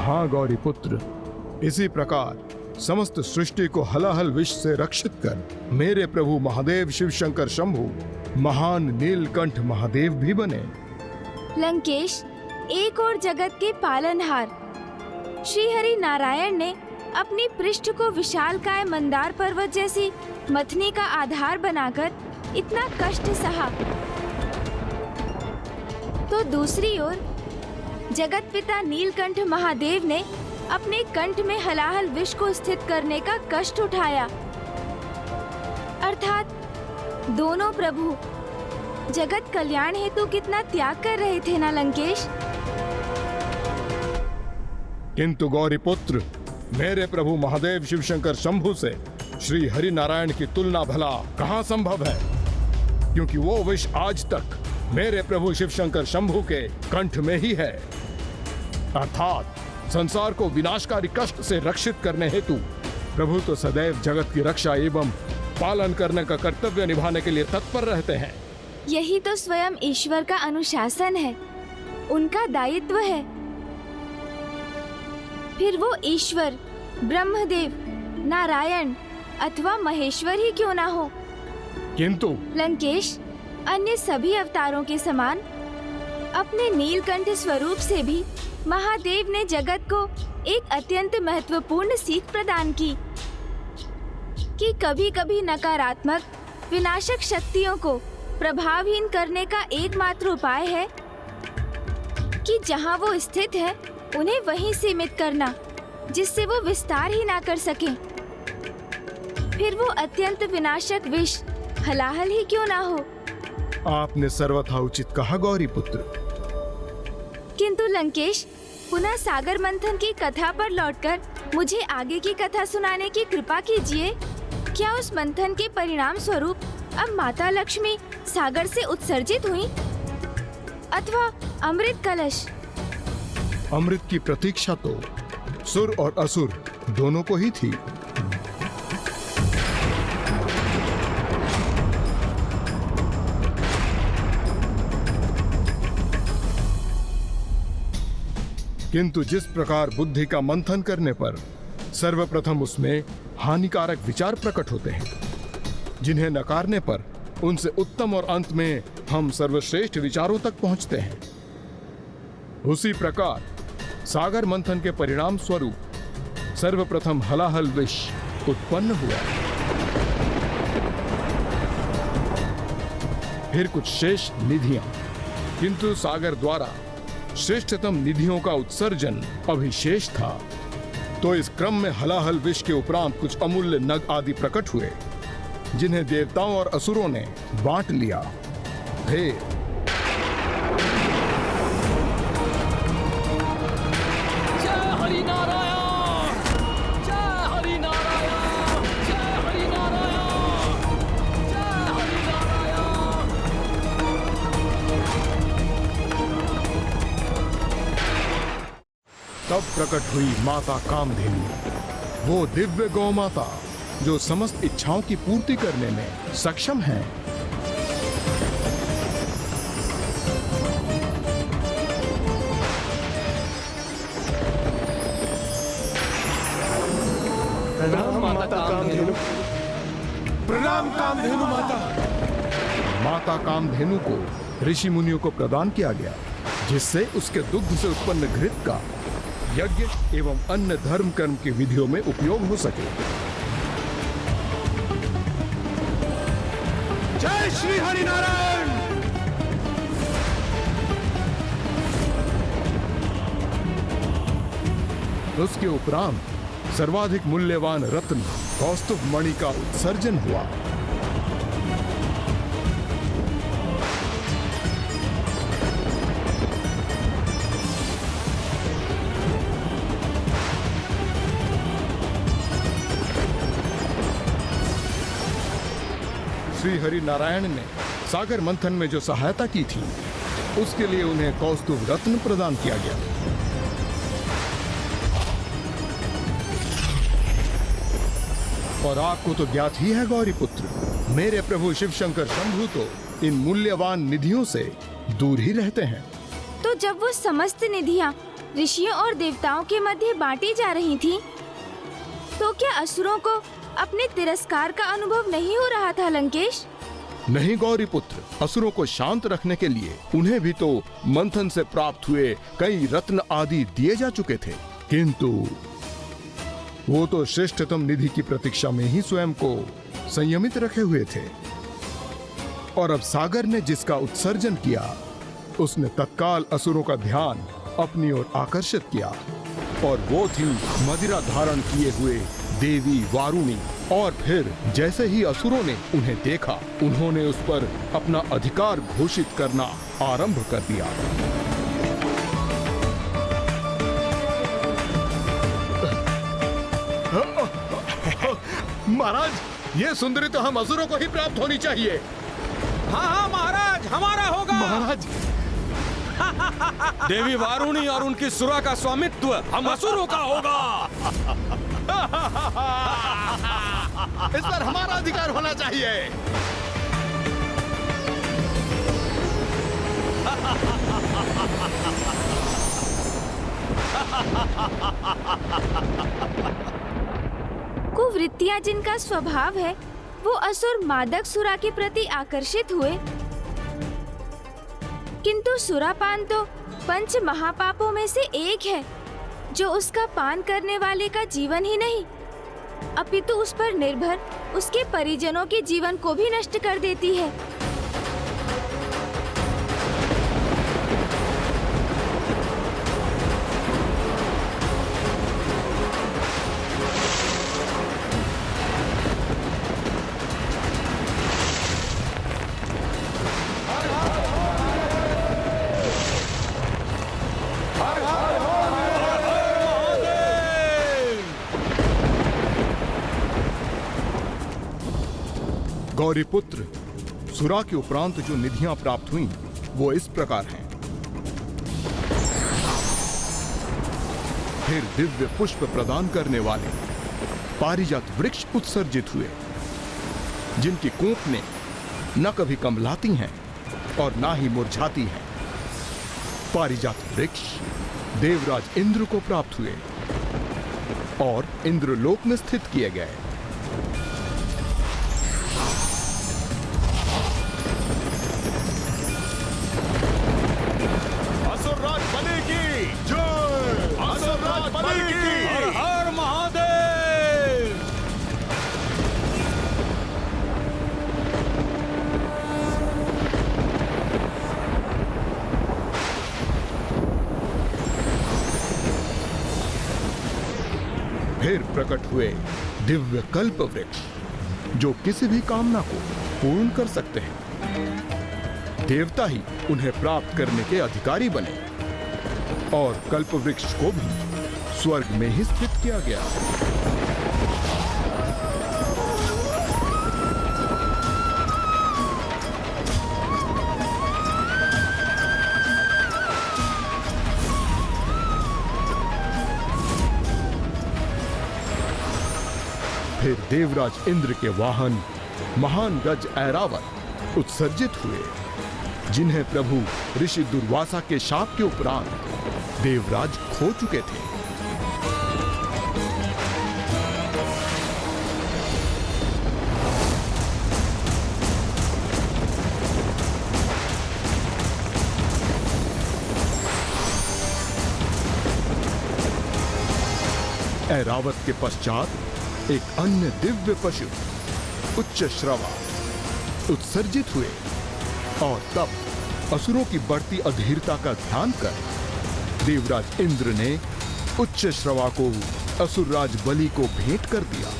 हाँ गौरी पुत्र, इसी प्रकार समस्त सृष्टि को हलाहल विष से रक्षित कर मेरे प्रभु महादेव शिव शंकर शंभु महान नीलकंठ महादेव भी बने। लंकेश, एक और जगत के पालनहार श्री हरि नारायण ने अपनी पृष्ठ को विशालकाय मंदार पर्वत जैसी मथनी का आधार बनाकर इतना कष्ट सहा, तो दूसरी ओर जगत पिता नीलकंठ महादेव ने अपने कंठ में हलाहल विष को स्थित करने का कष्ट उठाया। अर्थात दोनों प्रभु जगत कल्याण हेतु कितना त्याग कर रहे थे ना लंकेश। किंतु गौरी पुत्र, मेरे प्रभु महादेव शिव शंकर शंभु से श्री हरि नारायण की तुलना भला कहाँ संभव है, क्योंकि वो विष आज तक मेरे प्रभु शिव शंकर शंभु के कंठ में ही है। अर्थात संसार को विनाशकारी कष्ट से रक्षित करने हेतु प्रभु तो सदैव जगत की रक्षा एवं पालन करने का कर्तव्य निभाने के लिए तत्पर रहते हैं। यही तो स्वयं ईश्वर का अनुशासन है, उनका दायित्व है। फिर वो ईश्वर, ब्रह्मदेव, नारायण अथवा महेश्वर ही क्यों ना हो। किंतु लंकेश, अन्य सभी अवतारों के समान अपने नीलकंठ स्वरूप से भी महादेव ने जगत को एक अत्यंत महत्वपूर्ण सीख प्रदान की कि कभी कभी नकारात्मक विनाशक शक्तियों को प्रभावहीन करने का एकमात्र उपाय है कि जहां वो स्थित है उन्हें वहीं सीमित करना, जिससे वो विस्तार ही ना कर सकें। फिर वो अत्यंत विनाशक विष हलाहल ही क्यों ना हो। आपने सर्वथा उचित कहा गौरी पुत्र। किंतु लंकेश, पुनः सागर मंथन की कथा पर लौटकर मुझे आगे की कथा सुनाने की कृपा कीजिए। क्या उस मंथन के परिणाम स्वरूप अब माता लक्ष्मी सागर से उत्सर्जित हुई अथवा अमृत कलश? अमृत की प्रतीक्षा तो सुर और असुर दोनों को ही थी। किंतु जिस प्रकार बुद्धि का मंथन करने पर सर्वप्रथम उसमें हानिकारक विचार प्रकट होते हैं, जिन्हें नकारने पर उनसे उत्तम और अंत में हम सर्वश्रेष्ठ विचारों तक पहुंचते हैं, उसी प्रकार सागर मंथन के परिणाम स्वरूप सर्वप्रथम हलाहल विष उत्पन्न हुआ। फिर कुछ शेष निधियां, किंतु सागर द्वारा श्रेष्ठतम निधियों का उत्सर्जन अभिशेष था। तो इस क्रम में हलाहल विष के उपरांत कुछ अमूल्य नग आदि प्रकट हुए, जिन्हें देवताओं और असुरों ने बांट लिया। फिर तब प्रकट हुई माता कामधेनु, वो दिव्य गौ माता जो समस्त इच्छाओं की पूर्ति करने में सक्षम है। प्रणाम माता कामधेनु। प्रणाम कामधेनु माता। माता कामधेनु को ऋषि मुनियों को प्रदान किया गया, जिससे उसके दुग्ध से उत्पन्न घृत का यज्ञ एवं अन्य धर्म कर्म की विधियों में उपयोग हो सके। जय श्री हरि नारायण। उसके उपरांत सर्वाधिक मूल्यवान रत्न कौस्तुभ मणि का उत्सर्जन हुआ। श्री हरि नारायण ने सागर मंथन में जो सहायता की थी, उसके लिए उन्हें कौस्तुभ रत्न प्रदान किया गया। और आपको तो ज्ञात ही है गौरी पुत्र, मेरे प्रभु शिव शंकर शंभु तो इन मूल्यवान निधियों से दूर ही रहते हैं। तो जब वो समस्त निधियां ऋषियों और देवताओं के मध्य बांटी जा रही थी, तो क्या असुरों को अपने तिरस्कार का अनुभव नहीं हो रहा था लंकेश? नहीं गौरी पुत्र, असुरों को शांत रखने के लिए उन्हें भी तो मंथन से प्राप्त हुए कई रत्न आदि दिए जा चुके थे, किंतु वो तो श्रेष्ठतम निधि की प्रतीक्षा में ही स्वयं को संयमित रखे हुए थे। और अब सागर ने जिसका उत्सर्जन किया, उसने तत्काल असुरों का ध्यान अपनी ओर आकर्षित किया, और वो थी मदिरा धारण किए हुए देवी वारुणी। और फिर जैसे ही असुरों ने उन्हें देखा, उन्होंने उस पर अपना अधिकार घोषित करना आरंभ कर दिया। महाराज, ये सुंदरी तो हम असुरों को ही प्राप्त होनी चाहिए। हाँ हाँ महाराज, हमारा होगा। महाराज, देवी वारुणी और उनकी सुरा का स्वामित्व हम असुरों का होगा। इस पर हमारा अधिकार होना चाहिए। कुवृत्तियां जिनका स्वभाव है, वो असुर मादक सुरा के प्रति आकर्षित हुए, किंतु सुरापान तो पंच महापापों में से एक है, जो उसका पान करने वाले का जीवन ही नहीं, अपितु उस पर निर्भर उसके परिजनों के जीवन को भी नष्ट कर देती है। गौरी पुत्र, सुरा के उपरांत जो निधियां प्राप्त हुईं, वो इस प्रकार हैं। फिर दिव्य पुष्प प्रदान करने वाले पारिजात वृक्ष उत्सर्जित हुए, जिनकी कोंपने न कभी कमलाती हैं और ना ही मुरझाती हैं। पारिजात वृक्ष देवराज इंद्र को प्राप्त हुए और इंद्रलोक में स्थित किए गए। फिर प्रकट हुए दिव्य कल्प वृक्ष, जो किसी भी कामना को पूर्ण कर सकते हैं। देवता ही उन्हें प्राप्त करने के अधिकारी बने, और कल्प वृक्ष को भी स्वर्ग में ही स्थित किया गया। फिर देवराज इंद्र के वाहन महान गज ऐरावत उत्सर्जित हुए, जिन्हें प्रभु ऋषि दुर्वासा के शाप के उपरांत देवराज खो चुके थे। ऐरावत के पश्चात एक अन्य दिव्य पशु उच्च श्रवा उत्सर्जित हुए, और तब असुरों की बढ़ती अधीरता का ध्यान कर देवराज इंद्र ने उच्च श्रवा को असुरराज बलि को भेंट कर दिया।